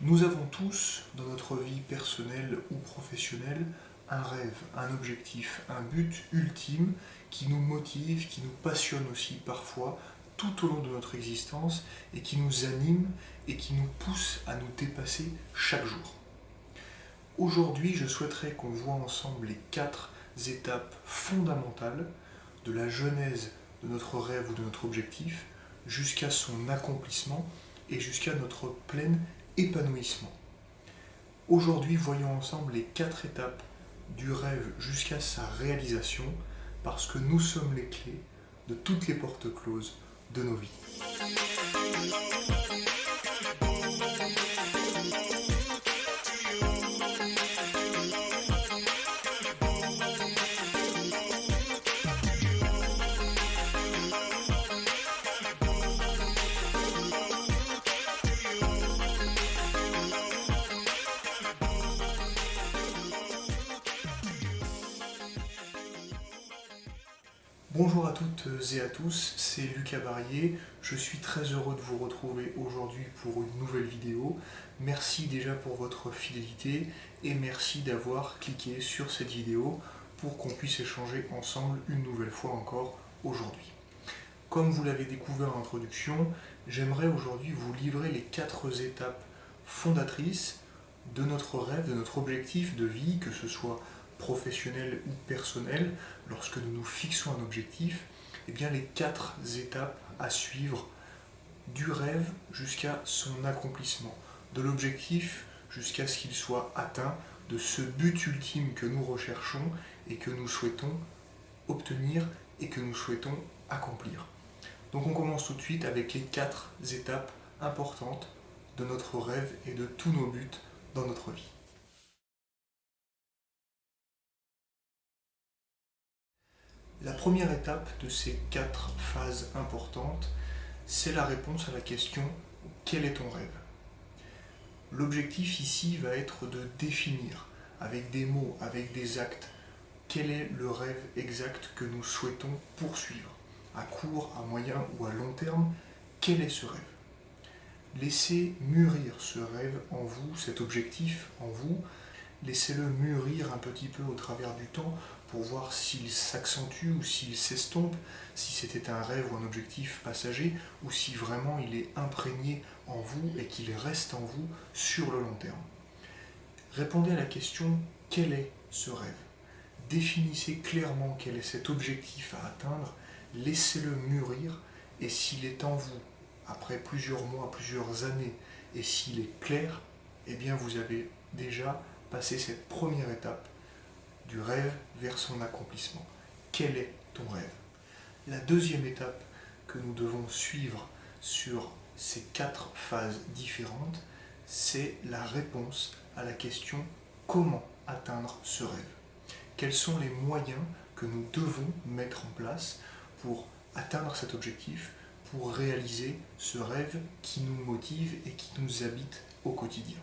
Nous avons tous, dans notre vie personnelle ou professionnelle, un rêve, un objectif, un but ultime qui nous motive, qui nous passionne aussi parfois tout au long de notre existence et qui nous anime et qui nous pousse à nous dépasser chaque jour. Aujourd'hui, je souhaiterais qu'on voit ensemble les 4 étapes fondamentales de la genèse de notre rêve ou de notre objectif jusqu'à son accomplissement et jusqu'à notre plein épanouissement. Aujourd'hui, voyons ensemble les 4 étapes du rêve jusqu'à sa réalisation parce que nous sommes les clés de toutes les portes closes de nos vies. Bonjour à toutes et à tous, c'est Lucas Barrier. Je suis très heureux de vous retrouver aujourd'hui pour une nouvelle vidéo. Merci déjà pour votre fidélité et merci d'avoir cliqué sur cette vidéo pour qu'on puisse échanger ensemble une nouvelle fois encore aujourd'hui. Comme vous l'avez découvert en introduction, j'aimerais aujourd'hui vous livrer les 4 étapes fondatrices de notre rêve, de notre objectif de vie, que ce soit professionnel ou personnel. Lorsque nous nous fixons un objectif, eh bien les 4 étapes à suivre du rêve jusqu'à son accomplissement, de l'objectif jusqu'à ce qu'il soit atteint, de ce but ultime que nous recherchons et que nous souhaitons obtenir et que nous souhaitons accomplir. Donc on commence tout de suite avec les 4 étapes importantes de notre rêve et de tous nos buts dans notre vie. La première étape de ces 4 phases importantes, c'est la réponse à la question « Quel est ton rêve ?» L'objectif ici va être de définir, avec des mots, avec des actes, quel est le rêve exact que nous souhaitons poursuivre. À court, à moyen ou à long terme, quel est ce rêve? Laissez mûrir ce rêve en vous, cet objectif en vous. Laissez-le mûrir un petit peu au travers du temps pour voir s'il s'accentue ou s'il s'estompe, si c'était un rêve ou un objectif passager, ou si vraiment il est imprégné en vous et qu'il reste en vous sur le long terme. Répondez à la question « Quel est ce rêve ?» Définissez clairement quel est cet objectif à atteindre, laissez-le mûrir, et s'il est en vous, après plusieurs mois, plusieurs années, et s'il est clair, eh bien vous avez déjà passé cette première étape du rêve vers son accomplissement. Quel est ton rêve? La deuxième étape que nous devons suivre sur ces 4 phases différentes, c'est la réponse à la question « Comment atteindre ce rêve ?» Quels sont les moyens que nous devons mettre en place pour atteindre cet objectif, pour réaliser ce rêve qui nous motive et qui nous habite au quotidien?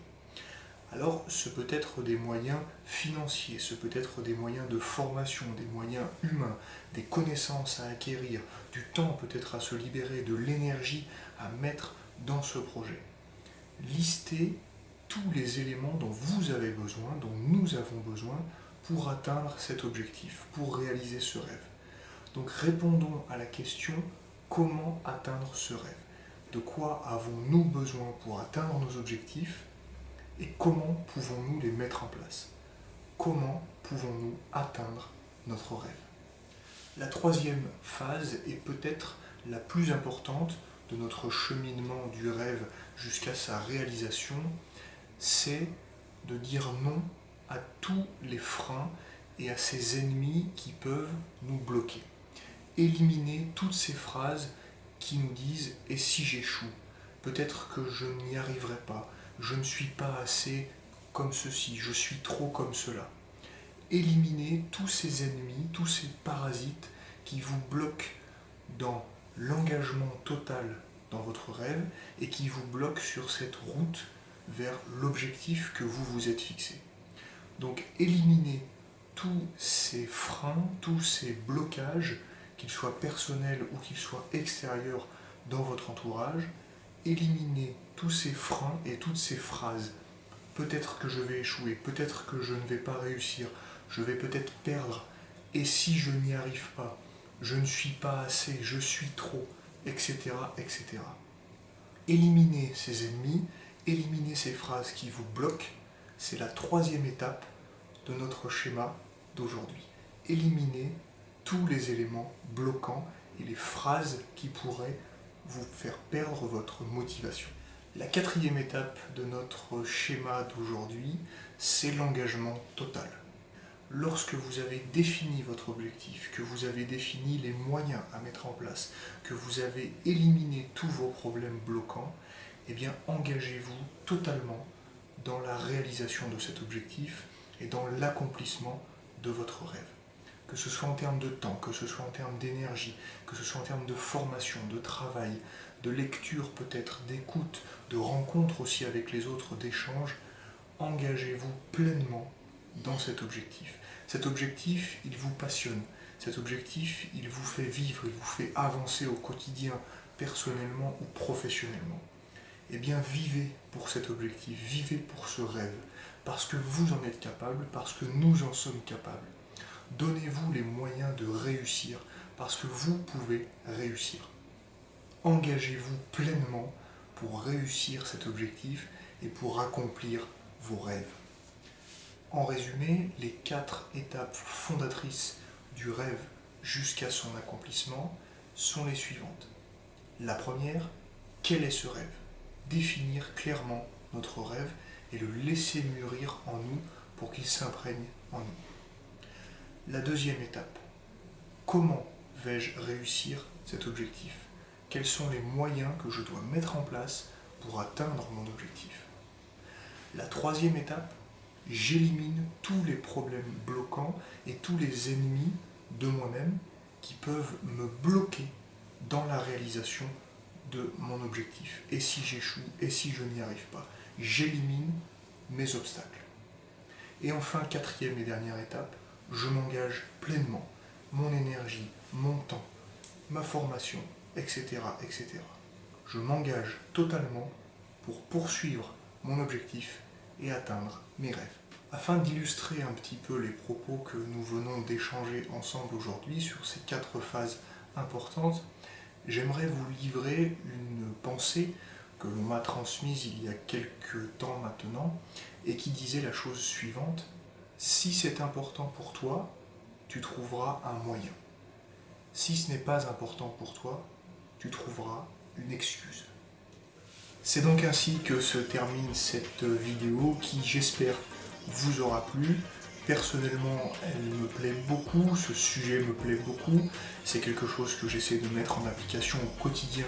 Alors, ce peut être des moyens financiers, ce peut être des moyens de formation, des moyens humains, des connaissances à acquérir, du temps peut-être à se libérer, de l'énergie à mettre dans ce projet. Listez tous les éléments dont vous avez besoin, dont nous avons besoin pour atteindre cet objectif, pour réaliser ce rêve. Donc répondons à la question « Comment atteindre ce rêve ?» De quoi avons-nous besoin pour atteindre nos objectifs et comment pouvons-nous les mettre en place? Comment pouvons-nous atteindre notre rêve? La troisième phase est peut-être la plus importante de notre cheminement du rêve jusqu'à sa réalisation, c'est de dire non à tous les freins et à ces ennemis qui peuvent nous bloquer. Éliminer toutes ces phrases qui nous disent « et si j'échoue? Peut-être que je n'y arriverai pas, je ne suis pas assez comme ceci, je suis trop comme cela. » Éliminer tous ces ennemis, tous ces parasites qui vous bloquent dans l'engagement total dans votre rêve et qui vous bloquent sur cette route vers l'objectif que vous vous êtes fixé. Donc éliminez tous ces freins, tous ces blocages, qu'ils soient personnels ou qu'ils soient extérieurs dans votre entourage, éliminer tous ces freins et toutes ces phrases. Peut-être que je vais échouer, peut-être que je ne vais pas réussir, je vais peut-être perdre, et si je n'y arrive pas, je ne suis pas assez, je suis trop, etc., etc. Éliminer ces ennemis, éliminer ces phrases qui vous bloquent, c'est la troisième étape de notre schéma d'aujourd'hui. Éliminer tous les éléments bloquants et les phrases qui pourraient vous faire perdre votre motivation. La quatrième étape de notre schéma d'aujourd'hui, c'est l'engagement total. Lorsque vous avez défini votre objectif, que vous avez défini les moyens à mettre en place, que vous avez éliminé tous vos problèmes bloquants, eh bien engagez-vous totalement dans la réalisation de cet objectif et dans l'accomplissement de votre rêve. Que ce soit en termes de temps, que ce soit en termes d'énergie, que ce soit en termes de formation, de travail, de lecture peut-être, d'écoute, de rencontre aussi avec les autres, d'échange, engagez-vous pleinement dans cet objectif. Cet objectif, il vous passionne. Cet objectif, il vous fait vivre, il vous fait avancer au quotidien, personnellement ou professionnellement. Eh bien, vivez pour cet objectif, vivez pour ce rêve, parce que vous en êtes capable, parce que nous en sommes capables. Donnez-vous les moyens de réussir, parce que vous pouvez réussir. Engagez-vous pleinement pour réussir cet objectif et pour accomplir vos rêves. En résumé, les 4 étapes fondatrices du rêve jusqu'à son accomplissement sont les suivantes. La première, quel est ce rêve? Définir clairement notre rêve et le laisser mûrir en nous pour qu'il s'imprègne en nous. La deuxième étape, comment vais-je réussir cet objectif? Quels sont les moyens que je dois mettre en place pour atteindre mon objectif? La troisième étape, j'élimine tous les problèmes bloquants et tous les ennemis de moi-même qui peuvent me bloquer dans la réalisation de mon objectif. Et si j'échoue, et si je n'y arrive pas, j'élimine mes obstacles. Et enfin, quatrième et dernière étape, je m'engage pleinement, mon énergie, mon temps, ma formation, etc., etc. Je m'engage totalement pour poursuivre mon objectif et atteindre mes rêves. Afin d'illustrer un petit peu les propos que nous venons d'échanger ensemble aujourd'hui sur ces 4 phases importantes, j'aimerais vous livrer une pensée que l'on m'a transmise il y a quelques temps maintenant et qui disait la chose suivante: si c'est important pour toi, tu trouveras un moyen. Si ce n'est pas important pour toi, tu trouveras une excuse. C'est donc ainsi que se termine cette vidéo qui, j'espère, vous aura plu. Personnellement, elle me plaît beaucoup, ce sujet me plaît beaucoup. C'est quelque chose que j'essaie de mettre en application au quotidien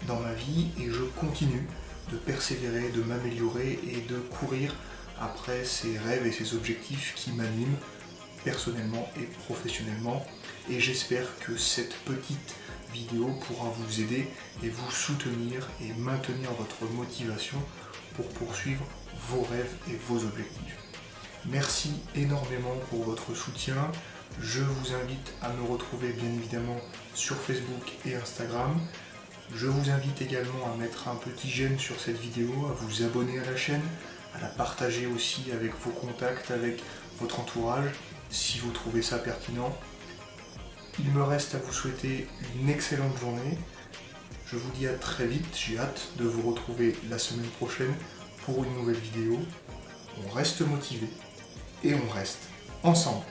dans ma vie et je continue de persévérer, de m'améliorer et de courir après ces rêves et ces objectifs qui m'animent personnellement et professionnellement. Et j'espère que cette petite vidéo pourra vous aider et vous soutenir et maintenir votre motivation pour poursuivre vos rêves et vos objectifs. Merci énormément pour votre soutien. Je vous invite à me retrouver bien évidemment sur Facebook et Instagram. Je vous invite également à mettre un petit j'aime sur cette vidéo, à vous abonner à la chaîne, à la partager aussi avec vos contacts, avec votre entourage, si vous trouvez ça pertinent. Il me reste à vous souhaiter une excellente journée. Je vous dis à très vite, j'ai hâte de vous retrouver la semaine prochaine pour une nouvelle vidéo. On reste motivé et on reste ensemble.